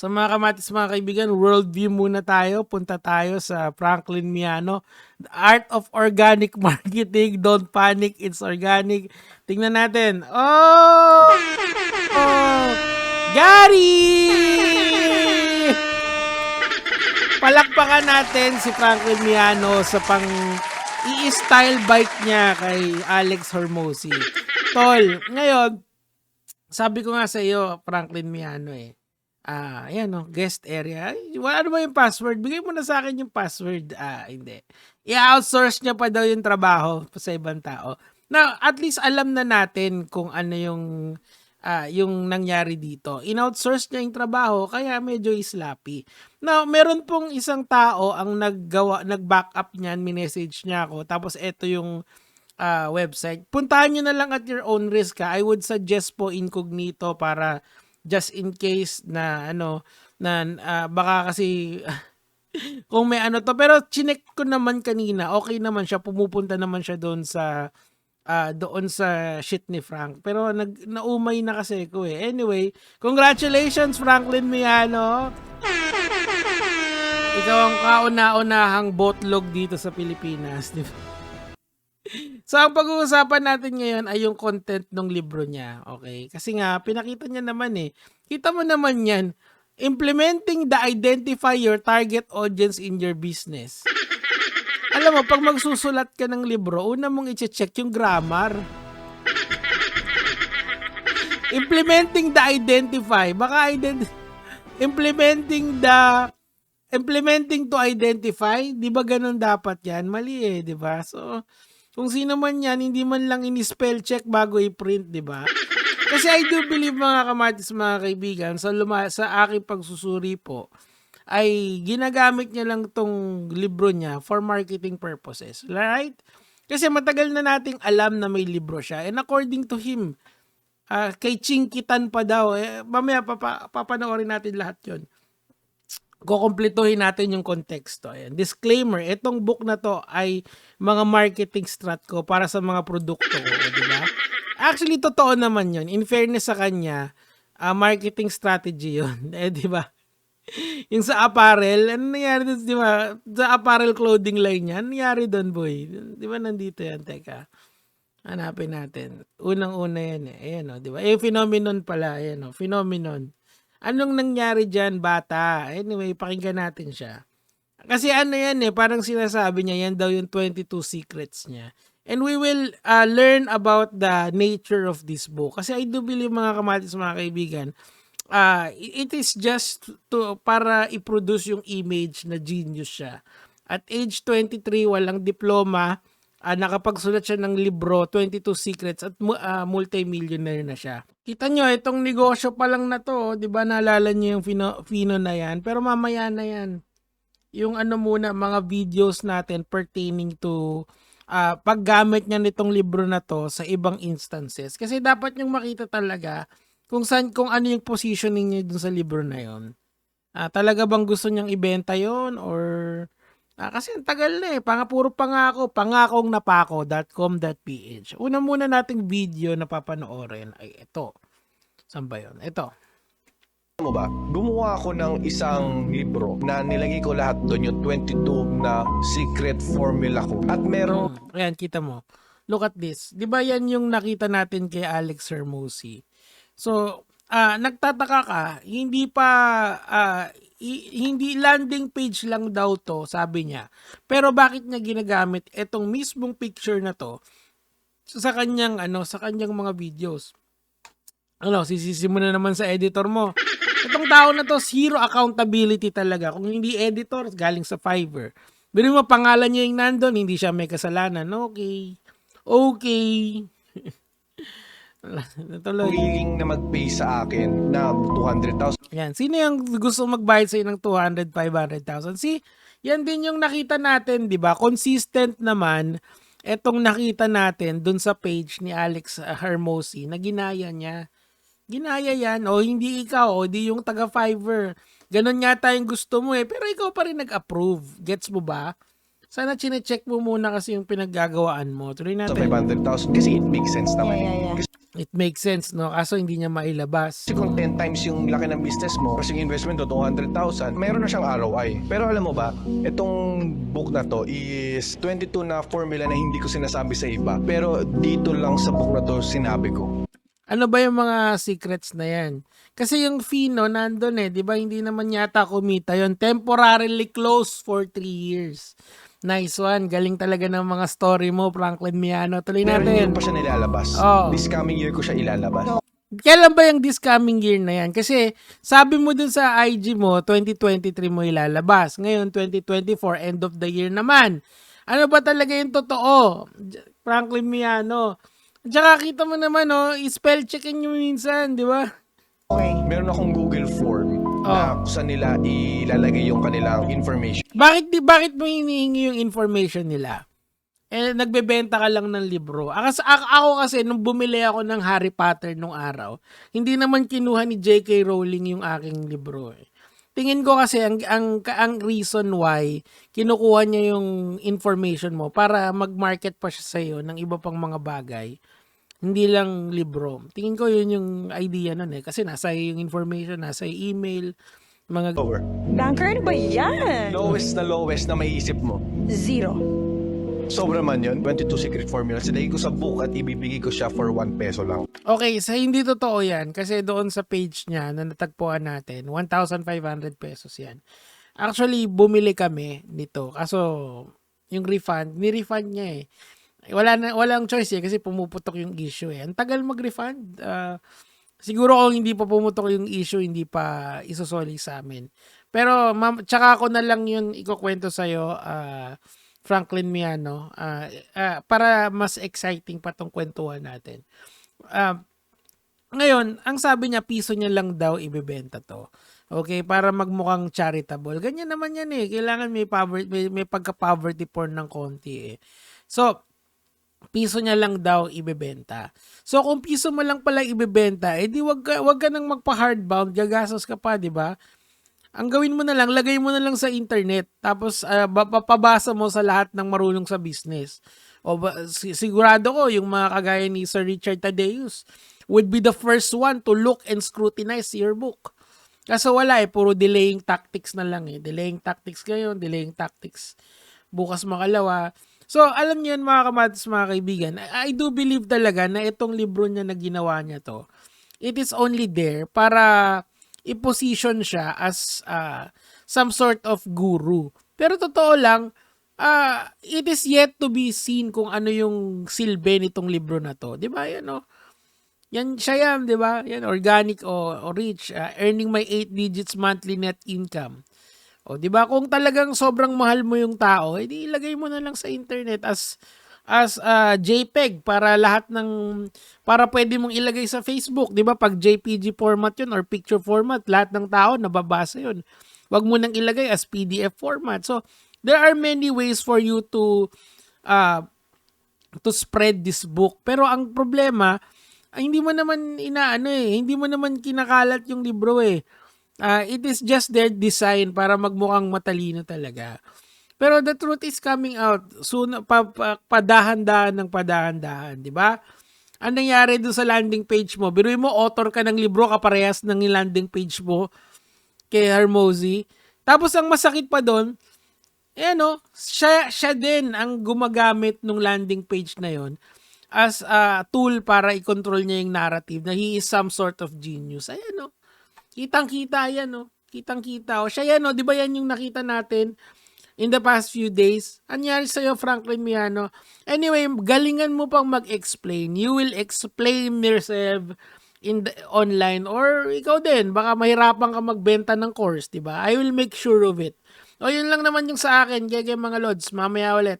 Sa mga kamatis mga kaibigan, worldview muna tayo. Punta tayo sa Franklin Miano. The Art of Organic Marketing. Don't panic, it's organic. Tingnan natin. Oh! Oh! Gary! Palakpakan natin si Franklin Miano sa pang i-style bike niya kay Alex Hormozi. Tol, ngayon, sabi ko nga sa iyo, Franklin Miano ayan guest area. Ano ba yung password? Bigay mo na sa akin yung password. Hindi. I-outsource niya pa daw yung trabaho sa ibang tao. Now, at least alam na natin kung ano yung nangyari dito. In-outsource niya yung trabaho, kaya medyo sloppy. Now, meron pong isang tao ang nag-backup niyan, minessage niya ako, tapos eto yung website. Puntahan nyo na lang at your own risk ha. I would suggest po incognito para just in case na baka kasi kung may ano to. Pero chinek ko naman kanina, okay naman siya, pumupunta naman siya doon sa shit ni Frank. Pero naumay na kasi ko eh. Anyway, congratulations Franklin Miano. Ikaw ang kauna-unahang botlog dito sa Pilipinas. Di ba? So, ang pag-uusapan natin ngayon ay yung content ng libro niya. Okay? Kasi nga, pinakita niya naman Kita mo naman yan. Implementing the identify your target audience in your business. Alam mo, pag magsusulat ka ng libro, una mong i-check yung grammar. Implementing the identify. Implementing to identify. Di ba ganun dapat yan? Mali di ba? So, kung sino man yan, hindi man lang ini-spell check bago i-print, di ba? Kasi I do believe mga kamatis, mga kaibigan, sa aking pagsusuri po, ay ginagamit niya lang tong libro niya for marketing purposes. Right? Kasi matagal na nating alam na may libro siya. And according to him, kay Chinkitan pa daw, mamaya papanoorin natin lahat yon. Kukumpletuhin natin yung konteksto. Ayan. Disclaimer, itong book na to ay mga marketing strat ko para sa mga produkto ko, di ba? Actually, totoo naman yun. In fairness sa kanya, marketing strategy yun. Di ba? Yung sa apparel, ano nangyari doon, di ba? Sa apparel clothing line niya, ano nangyari doon, boy? Di ba nandito yan? Teka. Hanapin natin. Unang-una yan Ayan di ba? Phenomenon pala. Ayan phenomenon. Anong nangyari dyan, bata? Anyway, pakinggan natin siya. Kasi yan parang sinasabi niya, yan daw yung 22 secrets niya. And we will learn about the nature of this book. Kasi I do believe mga kamatis, mga kaibigan, it is just para i-produce yung image na genius siya. At age 23, walang diploma, nakapagsulat siya ng libro, 22 Secrets, at multi-millionaire na siya. Kita nyo, itong negosyo pa lang na to, di ba naalala nyo yung Fino na yan? Pero mamaya na yan. Yung muna, mga videos natin pertaining to paggamit niya nitong libro na to sa ibang instances. Kasi dapat nyong makita talaga kung ano yung positioning niya dun sa libro na yon. Talaga bang gusto niyang ibenta yon or kasi ang tagal na puro pangakong napako.com.ph. Una muna nating video na papanoorin ay ito. Saan ba yun? Ito. Mo ba? Gumawa ako ng isang libro na nilagay ko lahat doon yung 22 na secret formula ko. At meron ayan, kita mo. Look at this. 'Di ba yan yung nakita natin kay Alex Hormozi? So, nagtataka ka, hindi landing page lang daw to, sabi niya. Pero bakit niya ginagamit etong mismong picture na to sa kanyang mga videos? Sisisi mo na naman sa editor mo. Itong tao na to, zero accountability talaga. Kung hindi editor, galing sa Fiverr. Pero mo, pangalan niya yung nandun, hindi siya may kasalanan. Okay. willing na mag-pay sa akin na 200,000. Yan. Sino yung gusto magbayad sa'yo ng 200, 500,000? Yan din yung nakita natin, di ba? Consistent naman etong nakita natin dun sa page ni Alex Hormozi na ginaya niya. Ginaya yan. O hindi ikaw, o di yung taga Fiverr. Ganon yata yung gusto mo pero ikaw pa rin nag-approve. Gets mo ba? Sana chinecheck mo muna kasi yung pinaggagawaan mo. Tuloy natin. Sa 500,000 kasi it makes sense naman. Yeah. It makes sense, no? Kaso hindi niya mailabas. Kasi kung 10 times yung laki ng business mo, kasi yung investment do 200,000, meron na siyang ROI. Pero alam mo ba, itong book na to is 22 na formula na hindi ko sinasabi sa iba. Pero dito lang sa book na to sinabi ko. Ano ba yung mga secrets na yan? Kasi yung fee, no, nandun eh. Di ba hindi naman yata kumita yun. Temporarily closed for 3 years. Nice one. Galing talaga ng mga story mo, Franklin Miano. Tuloy Pero hindi natin. pa siya nilalabas. Oh. This coming year ko siya ilalabas. Kailan ba yung this coming year na yan? Kasi sabi mo dun sa IG mo, 2023 mo ilalabas. Ngayon, 2024, end of the year naman. Ano ba talaga yung totoo? Franklin Miano. Tsaka kita mo naman, i-spell checkin nyo minsan, di ba? Meron akong Google form na kung saan nila ilalagay yung kanilang information. Bakit mo hinihingi yung information nila? Nagbebenta ka lang ng libro. Ako kasi, nung bumili ako ng Harry Potter nung araw, hindi naman kinuha ni J.K. Rowling yung aking libro. Tingin ko kasi ang reason why kinukuha niya yung information mo para mag-market pa siya sa'yo ng iba pang mga bagay. Hindi lang libro. Tingin ko yun yung idea nun eh. Kasi nasa yung information, nasa email, mga... Lower. Banker, ano ba yan? Lowest na may isip mo. 0. Sobra man yun. 22 secret formulas. Sinagay ko sa book at ibibigay ko siya for 1 peso lang. Okay, sa hindi totoo yan. Kasi doon sa page niya na natagpuan natin, 1,500 pesos yan. Actually, bumili kami nito. Kaso, yung refund, ni-refund niya eh. Walang choice eh kasi pumuputok yung issue eh. Ang tagal mag-refund. Siguro kung hindi pa pumutok yung issue, hindi pa isusoli sa amin. Pero tsaka ako na lang yun ikukwento sa'yo, Franklin Miano, para mas exciting pa tong kwentuhan natin. Ngayon, ang sabi niya, piso niya lang daw ibebenta to. Okay, para magmukhang charitable. Ganyan naman yan eh. Kailangan may pagka-poverty porn ng konti eh. So, piso niya lang daw ibebenta. So kung piso mo lang pala ibebenta, edi wag ka nang magpa-hardbound, gagastos ka pa, 'di ba? Ang gawin mo na lang, lagay mo na lang sa internet, tapos papabasa mo sa lahat ng marunong sa business. O sigurado ko yung mga kagaya ni Sir Richard Tadeus would be the first one to look and scrutinize your book. Kaso wala eh, puro delaying tactics na lang eh. Delaying tactics ngayon, delaying tactics bukas makalawa. So, alam niyo yun mga kamatis, mga kaibigan, I do believe talaga na itong libro niya na ginawa niya to, it is only there para i-position siya as some sort of guru. Pero totoo lang, it is yet to be seen kung ano yung silbi nitong libro na to. Diba? Yan, yan siya yan, diba? Yan, organic o rich, earning my 8 digits monthly net income. O, di ba? Kung talagang sobrang mahal mo yung tao, edi ilagay mo na lang sa internet as JPEG para pwede mong ilagay sa Facebook, di ba? Pag JPG format yun or picture format, lahat ng tao nababasa yun. Wag mo nang ilagay as PDF format. So, there are many ways for you to spread this book. Pero ang problema, hindi mo naman hindi mo naman kinakalat yung libro eh. It is just their design para magmukhang matalino talaga. Pero the truth is coming out soon, padahan-dahan ng padahan-dahan, di ba? Ang nangyari doon sa landing page mo, biruin mo, author ka ng libro, kaparehas ng landing page mo kay Hermosi. Tapos ang masakit pa doon, siya din ang gumagamit ng landing page na yon as a tool para i-control niya yung narrative na he is some sort of genius. Ayan, kitang-kita yan, kitang-kita. O siya yan, di ba yan yung nakita natin in the past few days? Anyari sa'yo, Franklin Miano? Anyway, galingan mo pang mag-explain. You will explain yourself in the online or ikaw din, baka mahirapan ka magbenta ng course, di ba? I will make sure of it. O yun lang naman yung sa akin, kaya mga lods, mamaya ulit.